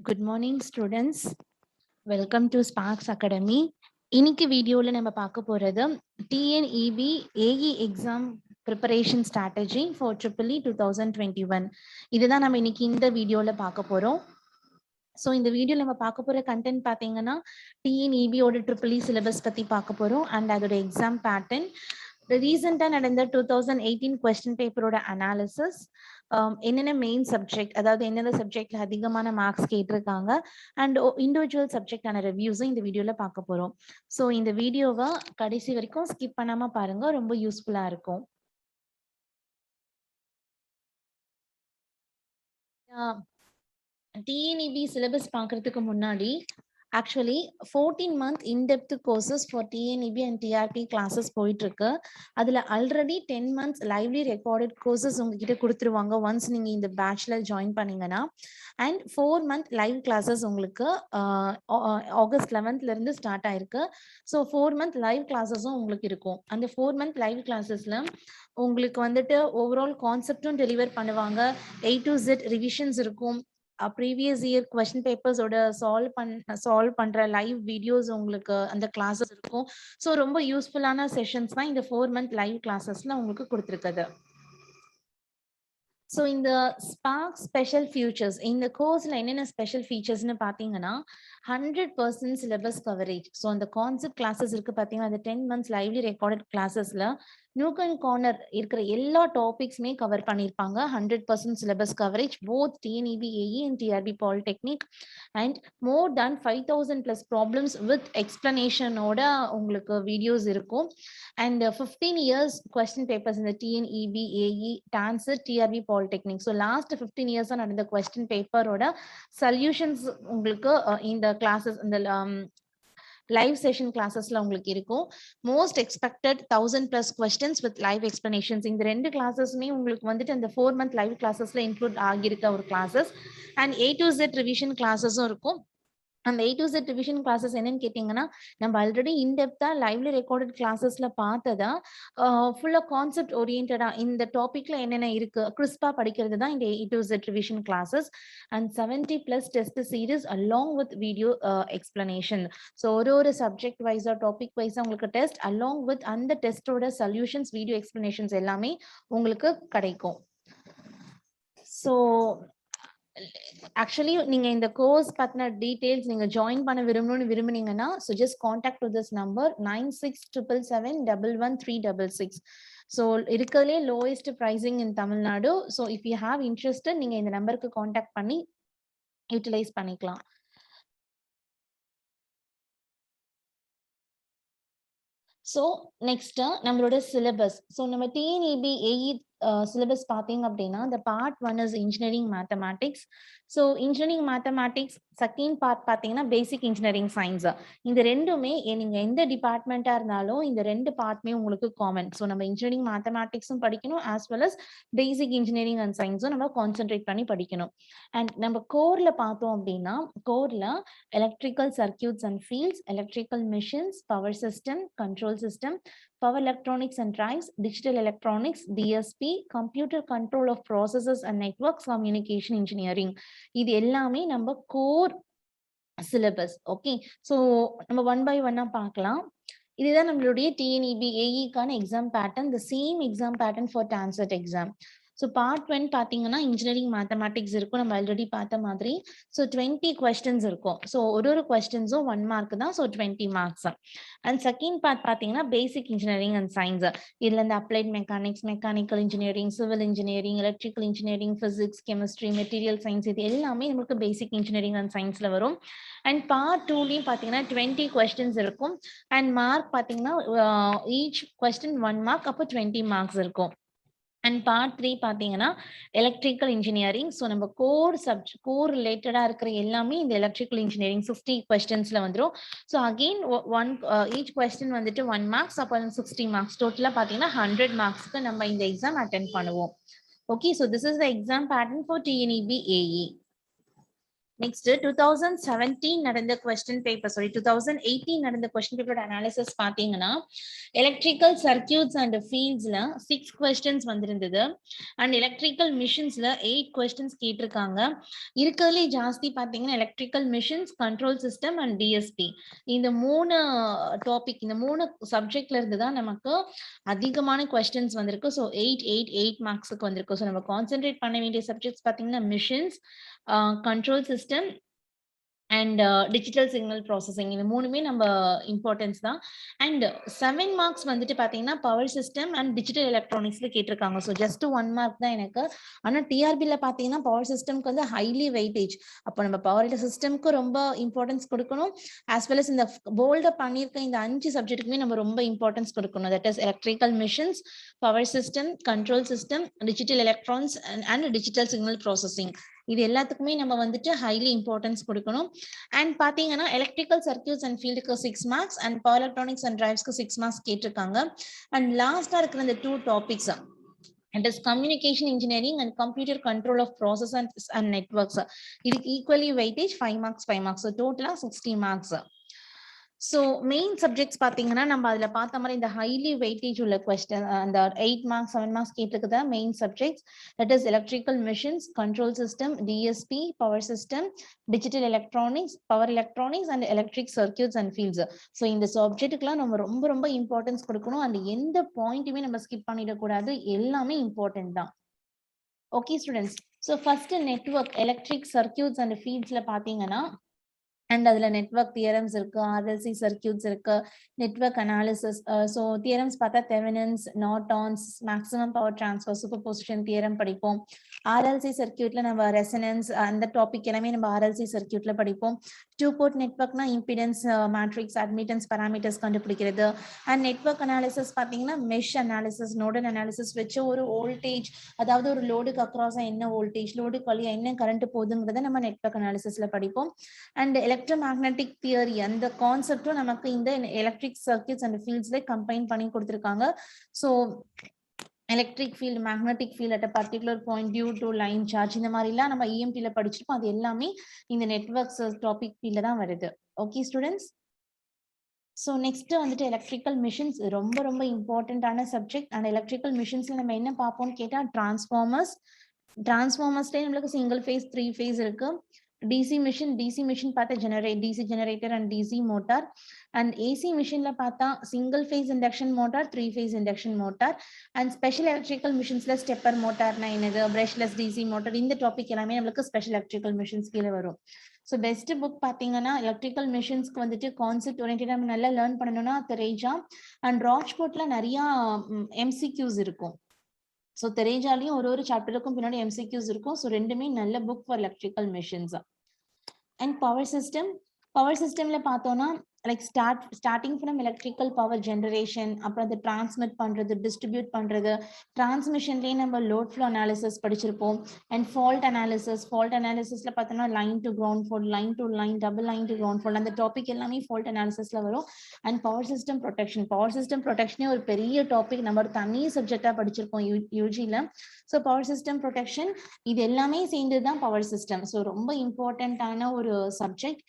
Good morning, students. Welcome to Sparks Academy. இன்னைக்கு வீடியோல நம்ம பார்க்க போறது TNEB AE exam preparation strategy for EEE 2021. இதுதான் நம்ம இன்னைக்கு இந்த வீடியோல பார்க்க போறோம். ஸோ இந்த வீடியோல நம்ம பார்க்க போற கண்டென்ட் பார்த்தீங்கன்னா TNEB ஓட EEE சிலபஸ் பத்தி பார்க்க போறோம் அண்ட் அதோட எக்ஸாம் பேட்டர்ன், ரீசெண்டா நடந்த 2018 கொஸ்டின் பேப்பரோட அனாலிசிஸ், என்னென்ன மெயின் சப்ஜெக்ட், அதாவது எந்தெந்த சப்ஜெக்ட்ல அதிகமான மார்க்ஸ் கேட்டிருக்காங்க அண்ட் இண்டிவிஜுவல் சப்ஜெக்டான ரிவ்யூஸும் இந்த வீடியோல பார்க்க போறோம். ஸோ இந்த வீடியோவை கடைசி வரைக்கும் ஸ்கிப் பண்ணாம பாருங்க, ரொம்ப யூஸ்ஃபுல்லா இருக்கும். TNEB சிலபஸ் பார்க்கறதுக்கு முன்னாடி actually 14-month in-depth courses for TNEB and TRP classes போயிட்டு இருக்கு. அதுல already 10 months lively recorded courses உங்ககிட்ட கொடுத்துருவாங்க ஒன்ஸ் நீங்க இந்த பேட்ச்ல ஜாயின் பண்ணீங்கன்னா. அண்ட் 4-month லைவ் கிளாஸஸ் உங்களுக்கு ஆகஸ்ட் 11th இருந்து ஸ்டார்ட் ஆயிருக்கு. ஸோ 4-month லைவ் கிளாஸஸும் உங்களுக்கு இருக்கும். அந்த 4-month லைவ் கிளாஸஸ்ல உங்களுக்கு வந்துட்டு ஓவரால் கான்செப்டும் டெலிவர் பண்ணுவாங்க. A to Z ரிவிஷன்ஸ் இருக்கும். ப்ரீவியஸ் இயர் கொஸ்டின் பேப்பர்ஸோட சால்வ் பண்ற லைவ் வீடியோஸ் உங்களுக்கு அந்த கிளாஸஸ் இருக்கும். ஸோ ரொம்ப யூஸ்ஃபுல்லான செஷன்ஸ் தான் இந்த 4-month லைவ் கிளாஸஸ்ல உங்களுக்கு கொடுத்துருக்குது. ஸோ இந்த ஸ்பார்க் ஸ்பெஷல் ஃபியூச்சர்ஸ் இந்த கோர்ஸ்ல என்னென்ன ஸ்பெஷல் ஃபீச்சர்ஸ்னு பார்த்தீங்கன்னா 100% சிலபஸ் கவரேஜ். ஸோ அந்த கான்செப்ட் கிளாஸஸ் இருக்கு பார்த்தீங்கன்னா அந்த 10 months லைவ்லி ரெக்கார்டட் கிளாஸஸ்ல நியூக் அண்ட் கார்னர் இருக்கிற எல்லா டாபிக்ஸுமே கவர் பண்ணியிருப்பாங்க. 100% syllabus coverage both TNEB AE and TRB polytechnic and more than 5000+ problems with எக்ஸ்பிளனேஷனோட உங்களுக்கு வீடியோஸ் இருக்கும். அண்ட் 15 years கொஸ்டின் பேப்பர்ஸ் இந்த TNEB AE டான்சர் TRB polytechnic. So last 15 years நடந்த கொஸ்டின் பேப்பரோட சொல்யூஷன்ஸ் உங்களுக்கு இந்த கிளாஸஸ் இந்த லைவ் செஷன் கிளாஸஸ்ல உங்களுக்கு இருக்கும். Most expected 1000+ questions with live explanations. இந்த ரெண்டு கிளாஸஸுமே உங்களுக்கு வந்துட்டு அந்த 4-month லைவ் கிளாஸஸ்ல இன்க்ளூட் ஆகியிருக்க ஒரு classes. And A to Z revision கிளாஸஸும் இருக்கும். அந்த A to Z revision classes என்னன்னு கேட்டீங்கன்னா நம்ம ஆல்ரெடி இன்டெப்தா லைவ்லி ரெக்கார்டட் கிளாஸஸ்ல பார்த்ததா ஃபுல்லா கான்செப்ட் ஓரியன்டா இந்த டாபிக்ல என்னென்ன இருக்கு கிறிஸ்பா படிக்கிறது தான் இந்த A to Z revision classes. And 70+ test series along with video explanation. So ஒரு சப்ஜெக்ட் வைஸா டாபிக் வைஸா உங்களுக்கு டெஸ்ட் அலாங் வித் அந்த டெஸ்டோட சொல்யூஷன்ஸ் வீடியோ எக்ஸ்பிளனேஷன்ஸ் எல்லாமே உங்களுக்கு கிடைக்கும். ஸோ ஆக்சுவலி நீங்க இந்த கோர்ஸ் பத்தின டீடைல்ஸ் நீங்க ஜாயின் பண்ண விரும்புனீங்கன்னா so just contact to this number 9677711366. So இருக்கிறதுலே lowest pricing in Tamil Nadu. So if you have interested நீங்க இந்த நம்பருக்கு கான்டாக்ட் பண்ணி யூட்டிலைஸ் பண்ணிக்கலாம். ஸோ நெக்ஸ்ட் நம்மளோட சிலபஸ். ஸோ நம்ம TNEB AE சிலபஸ் பார்த்தீங்க அப்படின்னா இந்த part 1 is engineering mathematics. So engineering mathematics second part பார்த்தீங்கன்னா பேசிக் இன்ஜினியரிங் சயின்ஸ். இந்த ரெண்டுமே நீங்க எந்த டிபார்ட்மெண்ட்டா இருந்தாலும் இந்த ரெண்டு பார்ட்மே உங்களுக்கு காமன். ஸோ நம்ம இன்ஜினியரிங் மேத்தமேட்டிக்ஸும் படிக்கணும் as well as basic engineering and சயின்ஸும் நம்ம கான்சென்ட்ரேட் பண்ணி படிக்கணும். அண்ட் நம்ம கோர்ல பார்த்தோம் அப்படின்னா கோர்ல electrical circuits and fields, electrical machines, power system, control system, power electronics and drives, digital electronics, DSP, computer control of processes and networks, communication engineering. இது எல்லாமே நம்ம கோர் சிலபஸ். ஓகே, ஸோ நம்ம 1 by 1 பார்க்கலாம். இதுதான் நம்மளுடைய TNEB AE-க்கான exam pattern. The same exam pattern for TANCET exam. So part 1 பார்த்தீங்கன்னா engineering mathematics இருக்கும் நம்ம ஆல்ரெடி பார்த்த மாதிரி. ஸோ 20 questions இருக்கும். ஸோ ஒரு கொஸ்டின்ஸும் 1 mark தான். So 20 marks. And second part பார்த்தீங்கன்னா பேசிக் இன்ஜினியரிங் அண்ட் சயின்ஸ். இதுல இந்த applied mechanics, mechanical engineering, civil engineering, electrical engineering, physics, chemistry, material science இது எல்லாமே நமக்கு பேசிக் இன்ஜினியரிங் அண்ட் சயின்ஸ்ல வரும். அண்ட் பார்ட் 2லயும் பார்த்தீங்கன்னா 20 questions இருக்கும். அண்ட் மார்க் பார்த்தீங்கன்னா ஈச் கொஸ்டின் 1 mark, அப்போ 20 marks இருக்கும். அண்ட் பார்ட் 3 பார்த்தீங்கன்னா எலக்ட்ரிக்கல் இன்ஜினியரிங். ஸோ நம்ம கோர் ரிலேட்டடா இருக்கிற எல்லாமே இந்த எலக்ட்ரிக்கல் இன்ஜினியரிங் 50 questionsல வந்துடும். ஸோ அகெயின் ஈச் கொஸ்டின் வந்துட்டு 1 marks, அப்போ 60 marks. டோட்டலா பார்த்தீங்கன்னா 100 marksக்கு நம்ம இந்த எக்ஸாம் அட்டென்ட் பண்ணுவோம். Okay, so this is the exam pattern for TNEB AE. Next 2017 நடந்த question paper, sorry 2018 நடந்த question paper analysis பாத்தீங்கன்னா electrical circuits and fieldsல 6 questions வந்திருந்தது and electrical missionsல 8 questions கேட்டிருக்காங்க. இருக்கிறதுலே ஜாஸ்தி பாத்தீங்கன்னா electrical missions, control system and DSP. இந்த மூணு டாபிக், இந்த மூணு சப்ஜெக்ட்ல இருந்து தான் நமக்கு அதிகமான questions வந்திருக்கு. ஸோ 8 மார்க்ஸுக்கு வந்திருக்கு. ஸோ நம்ம கான்சென்ட்ரேட் பண்ண வேண்டிய சப்ஜெக்ட்ஸ் பாத்தீங்கன்னா machines, control system and digital signal processing. இந்த மூணுமே நம்ம இம்பார்ட்டன்ஸ் தான். அண்ட் 7 மார்க்ஸ் வந்துட்டு பாத்தீங்கன்னா பவர் சிஸ்டம் அண்ட் டிஜிட்டல் எலக்ட்ரானிக்ஸ்ல கேட்டிருக்காங்க. ஸோ ஜஸ்ட் 1 மார்க் தான் எனக்கு. ஆனா டிஆர்பில பாத்தீங்கன்னா பவர் சிஸ்டம்க்கு வந்து ஹைலி வெயிட்டேஜ். அப்போ நம்ம பவர் சிஸ்டம்க்கு ரொம்ப இம்பார்ட்டன்ஸ் கொடுக்கணும். ஆஸ் வெல் அஸ் இந்த போல்ட பண்ணியிருக்க இந்த 5 சப்ஜெக்ட்டுக்குமே நம்ம ரொம்ப இம்பார்ட்டன்ஸ் கொடுக்கணும். That is electrical machines, power system, control system, digital electronics and digital signal processing. இது எல்லாத்துக்குமே நம்ம வந்துட்டு ஹைலி இம்பார்ட்டன்ஸ் கொடுக்கணும். அண்ட் பாத்தீங்கன்னா எலக்ட்ரிக்கல் சர்க்யூட்ஸ் அண்ட் ஃபீல்டுக்கு 6 marks and power electronics and டிரைவ்ஸ்க்கு 6 மார்க்ஸ் கேட்டிருக்காங்க. அண்ட் லாஸ்டா இருக்கிற இந்த 2 topics, it is communication engineering and computer control of process and networks. இதுக்கு equally weightage 5 marks 5 marks, so total 60 marks. So main subjects பார்த்தீங்கன்னா நம்ம அதில் பார்த்த மாதிரி இந்த ஹைலி வெயிட்டேஜ் உள்ள கொஸ்டின், அந்த 8 மார்க்ஸ் 7 மார்க்ஸ் கேட்டிருக்குதா main subjects. That is electrical machines, control system, DSP, power system, digital electronics, power electronics and electric circuits and fields. So இந்த சப்ஜெக்ட்டுக்குலாம் நம்ம ரொம்ப ரொம்ப இம்பார்ட்டன்ஸ் கொடுக்கணும். அண்ட் எந்த பாயிண்ட்டுமே நம்ம ஸ்கிப் பண்ணிடக்கூடாது, எல்லாமே இம்பார்ட்டன்ட் தான். Okay students, so first network, electric circuits and ஃபீல்ட்ஸ்ல பார்த்தீங்கன்னா அண்ட் அதுல நெட்வொர்க் தியரம்ஸ் இருக்கு, ஆர்எல்சி சர்க்யூட்ஸ் இருக்கு, நெட்வொர்க் அனாலிசிஸ். ஸோ தியரம்ஸ் பார்த்தா Thevenin's, Norton's, maximum power transfer, superposition theorem படிப்போம். ஆர்எல்சி சர்க்யூட்ல நம்ம ரெசனன்ஸ் அந்த டாபிக் எல்லாமே நம்ம ஆர்எல்சி சர்க்யூட்ல படிப்போம். 2 போர்ட் நெட்வொர்க்னா இம்பிடன்ஸ், மேட்ரிக்ஸ், அட்மிட்டன்ஸ், பாராமீட்டர்ஸ் கண்டுபிடிக்கிறது. அண்ட் நெட்வொர்க் அனாலிசிஸ் பார்த்தீங்கன்னா மெஷ் அனாலிசிஸ், நோடல் அனாலிசிஸ் வச்சு ஒரு வோல்டேஜ், அதாவது ஒரு லோடுக்கு அக்ராஸா என்ன வோல்டேஜ், லோடுக்கு வழியா என்ன கரண்ட் போகுதுங்கிறத நம்ம நெட்வொர்க் அனாலிசிஸ்ல படிப்போம். அண்ட் எலக்ட்ரோமேக்னெட்டிக் தியரி, அந்த கான்செப்டும் நமக்கு இந்த எலக்ட்ரிக் சர்க்யூட்ஸ் அண்ட் ஃபீல்ட்ஸ்ல கம்பைன் பண்ணி கொடுத்துருக்காங்க. So electric field, magnetic field at a particular point due to line charge, இந்த மாதிரிலாம் நம்ம இஎம்டில படிச்சிருப்போம். அது எல்லாமே இந்த நெட்வொர்க்ஸ் டாபிக் ஃபீல்ட்ல தான் வருது. ஓகே ஸ்டூடெண்ட்ஸ், ஸோ நெக்ஸ்ட் வந்துட்டு எலக்ட்ரிக்கல் மிஷின்ஸ் ரொம்ப ரொம்ப இம்பார்ட்டன்டான சப்ஜெக்ட். அண்ட் எலக்ட்ரிக்கல் மிஷின்ஸ்ல நம்ம என்ன பார்ப்போம்னு கேட்டா டிரான்ஸ்ஃபார்மர்ஸ், டிரான்ஸ்ஃபார்மர்ஸ்லேயே நம்மளுக்கு சிங்கிள் ஃபேஸ், 3 ஃபேஸ் இருக்கு. டிசி மிஷின் பார்த்தா DC generator and DC motor. And AC மிஷின்ல பார்த்தா single phase induction motor, 3 phase induction motor. And special electrical மிஷின்ஸ்ல ஸ்டெப்பர் மோட்டார்னா என்னது, பிரஷ்லெஸ் டிசி மோட்டார், இந்த டாபிக் எல்லாமே நம்மளுக்கு ஸ்பெஷல் எலக்ட்ரிக்கல் மிஷின்ஸ் கீழே வரும். ஸோ பெஸ்ட் புக் பார்த்தீங்கன்னா எலக்ட்ரிக்கல் மிஷின்ஸ்க்கு வந்துட்டு கான்செப்ட் ஓரியன்டா நம்ம நல்லா லேர்ன் பண்ணணும்னா தெரேஜா அண்ட் ராஜ்கோட்ல நிறைய எம்சிக்யூஸ் இருக்கும். ஸோ தெரேஜாலையும் ஒரு சாப்டருக்கும் பின்னாடி எம்சிக்யூஸ் இருக்கும். ஸோ ரெண்டுமே நல்ல book for electrical machines. And power சிஸ்டம்ல பார்த்தோம்னா like starting from electrical power generation, அப்புறம் அதை டிரான்ஸ்மிட் பண்றது, டிஸ்ட்ரிபியூட் பண்றது, டிரான்ஸ்மிஷன்லேயே நம்ம லோட் ஃப்ளோ அனாலிசிஸ் படிச்சிருப்போம். அண்ட் ஃபால்ட் அனாலிசிஸ்ல பார்த்தோம்னா line to ground fault, line to line, double line to ground fault, அந்த டாபிக் எல்லாமே ஃபால்ட் அனாலிசிஸ்ல வரும். அண்ட் பவர் சிஸ்டம் ப்ரொடெக்ஷனே ஒரு பெரிய டாபிக், நம்ம ஒரு தனி சப்ஜெக்டா படிச்சிருக்கோம் யூஜில. ஸோ பவர் சிஸ்டம் ப்ரொடெக்ஷன் இது எல்லாமே சேர்ந்ததுதான் பவர் சிஸ்டம். ஸோ ரொம்ப இம்பார்ட்டன்டான ஒரு சப்ஜெக்ட்.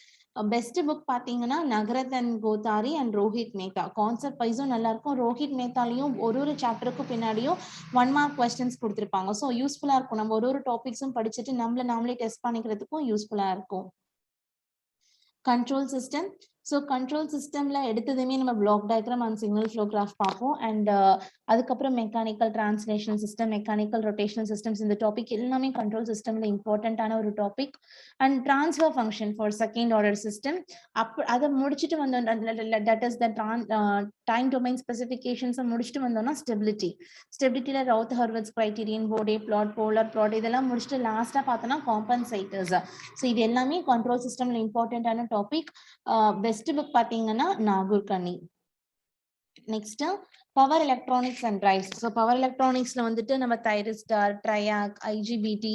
பெஸ்ட் புக் பாத்தீங்கன்னா நகரத்தன் கோத்தாரி அண்ட் ரோஹித் மேத்தா. கான்செப்ட் வைஸும் நல்லா இருக்கும். ரோஹித் மேத்தாலையும் ஒரு சாப்டருக்கும் பின்னாடியும் 1 மார்க் கொஸ்டின்ஸ் கொடுத்துருப்பாங்க. ஸோ யூஸ்ஃபுல்லா இருக்கும். நம்ம ஒரு டாபிக்ஸும் படிச்சுட்டு நாமளே டெஸ்ட் பண்ணிக்கிறதுக்கும் யூஸ்ஃபுல்லா இருக்கும். Control system. ஸோ கண்ட்ரோல் சிஸ்டம்ல எடுத்ததுமே நம்ம block diagram and signal flow graph பார்ப்போம். அண்ட் அதுக்கப்புறம் mechanical translational system, mechanical rotational systems, இந்த டாபிக் எல்லாமே கண்ட்ரோல் சிஸ்டம்ல இம்பார்ட்டன்டான ஒரு topic. And transfer function for second order system, அதை முடிச்சுட்டு வந்தோம். That is the time domain specifications முடிச்சுட்டு வந்தோம்னா ஸ்டெபிலிட்டியில Routh Hurwitz criterion, Bode plot, polar plot, இதெல்லாம் முடிச்சுட்டு லாஸ்டா பார்த்தோம்னா காம்பன்சேட்டர்ஸ். ஸோ இது எல்லாமே கண்ட்ரோல் சிஸ்டம்ல இம்பார்ட்டன்டான டாபிக். பெஸ்ட் புக் பாத்தீங்கன்னா நாகூர் கனி. Next, power electronics and drives. So power electronics la vanditu nama thyristor, triac, IGBT,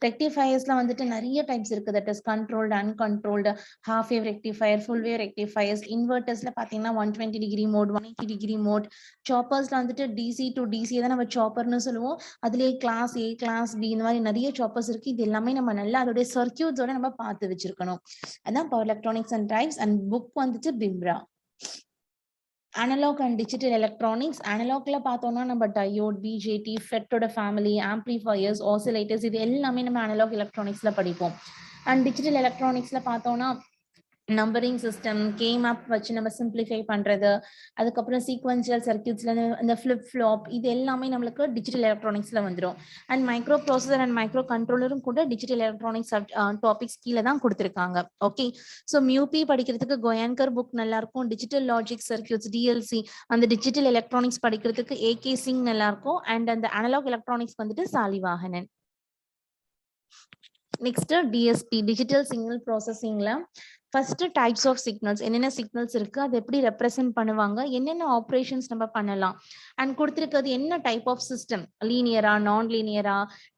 rectifiers la vanditu nariya types irukku, that is controlled, uncontrolled, half wave rectifier, full wave rectifiers. Inverters la pathina 120 degree mode, 180 degree mode. Choppers la vanditu DC to DC da nama chopper nu solluvom. Adile class A, class B இந்த மாதிரி நிறைய choppers இருக்கு. இது எல்லாமே நம்ம நல்லா அதோட circuits ஓட நம்ம பார்த்து வச்சிருக்கணும். அதான் power electronics and drives. And book வந்துட்டு பிம்ரா. Analog and digital electronics. Analog la பார்த்தோம்னா நம்ம diode, BJT, FET ஓட family, amplifiers, oscillators இது எல்லாமே நம்ம analog electronics ல படிப்போம். And digital electronics ல பார்த்தோம்னா நம்பரிங் சிஸ்டம், கேமப் வச்சு நம்ம சிம்பிளிஃபை பண்றது, அதுக்கப்புறம் சீக்வென்ஷியல் சர்க்கியூட்ஸ்ல இந்த ஃபிளிப் ஃப்ளாப் இது எல்லாமே நம்மளுக்கு டிஜிட்டல் எலக்ட்ரானிக்ஸ்ல வந்துடும். அண்ட் மைக்ரோ ப்ராசஸர் அண்ட் மைக்ரோ கண்ட்ரோலரும் கூட டிஜிட்டல் எலக்ட்ரானிக்ஸ் டாபிக்ஸ் கீழே தான் கொடுத்துருக்காங்க. ஓகே, ஸோ மியூபி படிக்கிறதுக்கு கோயன்கர் புக் நல்லா இருக்கும். டிஜிட்டல் லாஜிக் சர்க்கியூட்ஸ் டிஎல்சி அந்த டிஜிட்டல் எலக்ட்ரானிக்ஸ் படிக்கிறதுக்கு ஏகே சிங் நல்லா இருக்கும். அண்ட் அந்த அனலாக் எலக்ட்ரானிக்ஸ் வந்துட்டு Salivahanan. Next DSP digital signal ப்ராசஸிங்ல ஃபர்ஸ்ட் டைப்ஸ் ஆஃப் சிக்னல்ஸ், என்னென்ன சிக்னல்ஸ் இருக்கு, அதை எப்படி ரெப்ரசென்ட் பண்ணுவாங்க, என்னென்ன ஆப்ரேஷன்ஸ் நம்ம பண்ணலாம், அண்ட் கொடுத்துருக்கிறது என்ன டைப் ஆஃப் சிஸ்டம், லீனியரா, நான் லீனியரா,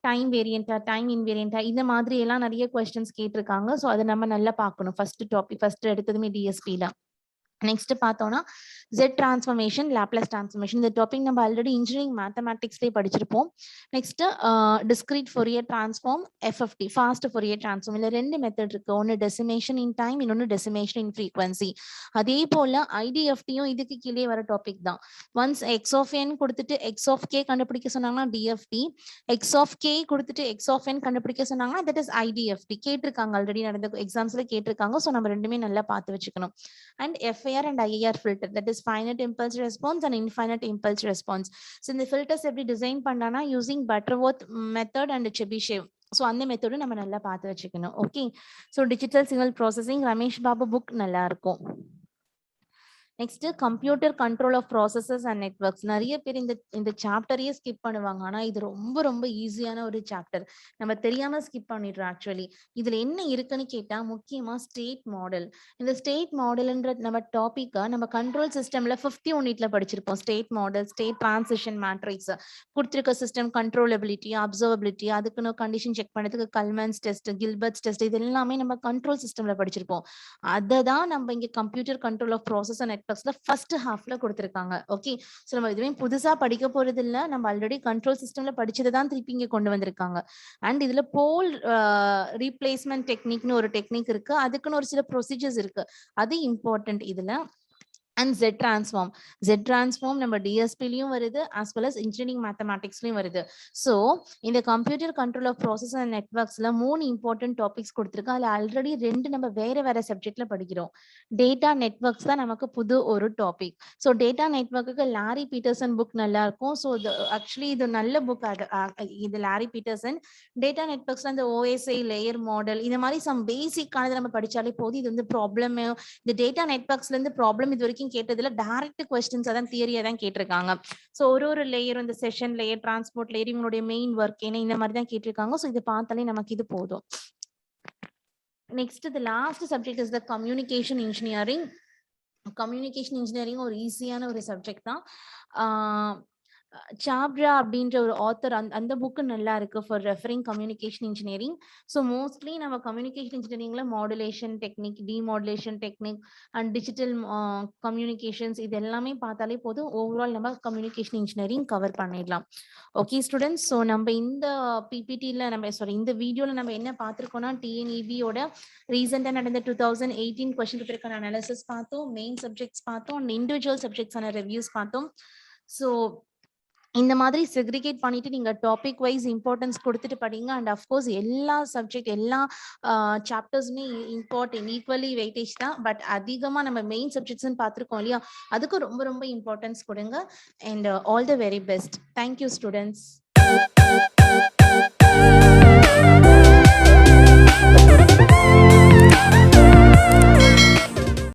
டைம் வேரியண்டா, டைம் இன்வேரியண்டா, இந்த மாதிரி எல்லாம் நிறைய கொஸ்டின்ஸ் கேட்டிருக்காங்க. ஸோ அதை நம்ம நல்லா பார்க்கணும். ஃபர்ஸ்ட் டாபிக் ஃபர்ஸ்ட் எடுத்ததுமே டிஎஸ்பி தான். நெக்ஸ்ட் பார்த்தோம்னா Z டிரான்ஸ்ஃபர்மேஷன், லாப்லேஸ் டிரான்ஸ்ஃபர்மேஷன். இந்த டாபிக் நம்ம ஆல்ரெடி இன்ஜினியரிங் மேத்தமேட்டிக்ஸ்லேயே படிச்சிருப்போம். Next discrete Fourier transform, FFT fast Fourier transform. இல்லை ரெண்டு மெத்தட் இருக்கு, ஒன்று டெசிமேஷன் இன் டைம், இன்னொன்று டெசிமேஷன் இன் ஃப்ரீக்வன்சி. அதே போல IDFTயும் இதுக்கு கீழே வர டாபிக் தான். ஒன்ஸ் X of n கொடுத்துட்டு X of k கண்டுபிடிக்க சொன்னாங்கன்னா DFT, X of k கொடுத்துட்டு X of n கண்டுபிடிக்க சொன்னாங்கன்னா தட் இஸ் IDFT. கேட்டிருக்காங்க, ஆல்ரெடி நடந்த எக்ஸாம்ஸ்ல கேட்டிருக்காங்க. ஸோ நம்ம ரெண்டுமே நல்லா பார்த்து வச்சுக்கணும். And FIR and IIR filter, that is finite impulse response and infinite impulse response. So இந்த filters எப்படி டிசைன் பண்ணானா using Butterworth method and Chebyshev. So அந்த மெத்தடும் நம்ம நல்லா பார்த்து வச்சுக்கணும். Okay, so digital signal processing Ramesh Babu book நல்லா இருக்கும். Next computer control of processes and networks. நிறைய பேர் இந்த சாப்டரையே ஸ்கிப் பண்ணுவாங்க. ஆனா இது ரொம்ப ரொம்ப ஈஸியான ஒரு சாப்டர், நம்ம தெரியாம ஸ்கிப் பண்ணிடுறோம். ஆக்சுவலி இதுல என்ன இருக்குன்னு கேட்டா முக்கியமா ஸ்டேட் மாடல். இந்த ஸ்டேட் மாடல்ன்ற நம்ம டாபிக்கா நம்ம கண்ட்ரோல் சிஸ்டம்ல 5th யூனிட்ல படிச்சிருப்போம். State model, state transition matrix, கொடுத்திருக்க சிஸ்டம் கண்ட்ரோலபிலிட்டி, அப்சர்வபிலிட்டி, அதுக்குன்னு கண்டிஷன் செக் பண்ணதுக்கு கல்மன்ஸ் டெஸ்ட், கில்பர்ட்ஸ் டெஸ்ட், இது எல்லாமே நம்ம கண்ட்ரோல் சிஸ்டம்ல படிச்சிருப்போம். அதை தான் நம்ம இங்க computer control of process and first ஹாஃப்ல கொடுத்திருக்காங்க. ஓகே, சோ நம்ம எதுவுமே புதுசா படிக்க போறது இல்ல, நம்ம ஆல்ரெடி கண்ட்ரோல் சிஸ்டம்ல படிச்சதை தான் திருப்பி இங்க கொண்டு வந்திருக்காங்க. அண்ட் இதுல போல் ரீப்ளேஸ்மெண்ட் டெக்னிக்னு ஒரு டெக்னிக் இருக்கு, அதுக்குன்னு ஒரு சில ப்ரொசீஜர்ஸ் இருக்கு, அது இம்பார்ட்டன்ட் இதுல. அண்ட் Z transform நம்ம டிஎஸ்பிலையும் வருது, ஆஸ் வெல் அஸ் இன்ஜினியரிங் மேத்தமேட்டிக்ஸ்லயும் வருது. ஸோ இந்த computer control of process and நெட்வொர்க்ஸ்ல 3 இம்பார்ட்டன்ட் டாபிக்ஸ் கொடுத்துருக்கு. அதுல ஆல்ரெடி 2 நம்ம வேற சப்ஜெக்ட்ல படிக்கிறோம். டேட்டா நெட்வொர்க்ஸ் தான் நமக்கு புது ஒரு டாபிக். ஸோ டேட்டா நெட்வொர்க்குக்கு லாரி பீட்டர்சன் புக் நல்லா இருக்கும். ஸோ ஆக்சுவலி இது நல்ல புக். இது லாரி பீட்டர்சன். டேட்டா நெட்வொர்க்ஸ்ல இந்த OSI லேயர் மாடல் இந்த மாதிரி சம் பேசிக்கானது நம்ம படிச்சாலே போதும். இது வந்து ப்ராப்ளம், இந்த டேட்டா நெட்வொர்க்ஸ்ல இருந்து ப்ராப்ளம் இது வரைக்கும் கேட்டதுல டைரக்ட் क्वेश्चंस அதான் தியரியா தான் கேட்டிருக்காங்க. சோ ஒரு லேயர், இந்த செஷன் லேயர், டிரான்ஸ்போர்ட் லேயர், இவங்களுடைய மெயின் ஒர்க் என்ன, இந்த மாதிரி தான் கேட்டிருக்காங்க. சோ இது பார்த்தாலே நமக்கு இது போதும். Next the last subject is the communication engineering. Communication engineering ஒரு ஈஸியான ஒரு சப்ஜெக்ட் தான். சாப்ரா அப்படின்ற ஒரு ஆத்தர், அந்த புக்கு நல்லா இருக்கு for referring communication engineering. So mostly நம்ம கம்யூனிகேஷன் இன்ஜினியரிங்ல modulation technique, demodulation technique and digital communications இது எல்லாமே பார்த்தாலே போதும், ஓவரால் நம்ம கம்யூனிகேஷன் இன்ஜினியரிங் கவர் பண்ணிடலாம். ஓகே ஸ்டூடெண்ட்ஸ், ஸோ நம்ம இந்த பிபிடியில் இந்த வீடியோவில் நம்ம என்ன பார்த்துருக்கோம்னா டிஎன்இபியோட ரீசெண்டாக நடந்த 2018 கொஸ்டின் பேப்பருக்கான அனாலிசிஸ் பார்த்தோம், மெயின் சப்ஜெக்ட்ஸ் பார்த்தோம், அண்ட் இண்டிவிஜுவல் சப்ஜெக்ட்ஸான ரிவ்யூஸ் பார்த்தோம். ஸோ இந்த மாதிரி செக்ரிகேட் பண்ணிட்டு நீங்க டாபிக் வைஸ் இம்பார்ட்டன்ஸ் கொடுத்துட்டு படிங்க. அண்ட் அஃப்கோர்ஸ் எல்லா சப்ஜெக்ட் எல்லா சாப்டர்ஸுமே இம்பார்ட்டன்ட், ஈக்குவலி வெயிட்டேஜ் தான். பட் அதிகமா நம்ம மெயின் சப்ஜெக்ட்ஸ்ன்னு பார்த்துருக்கோம் இல்லையா, அதுக்கு ரொம்ப ரொம்ப இம்பார்ட்டன்ஸ் கொடுங்க. And all the very best. Thank you students.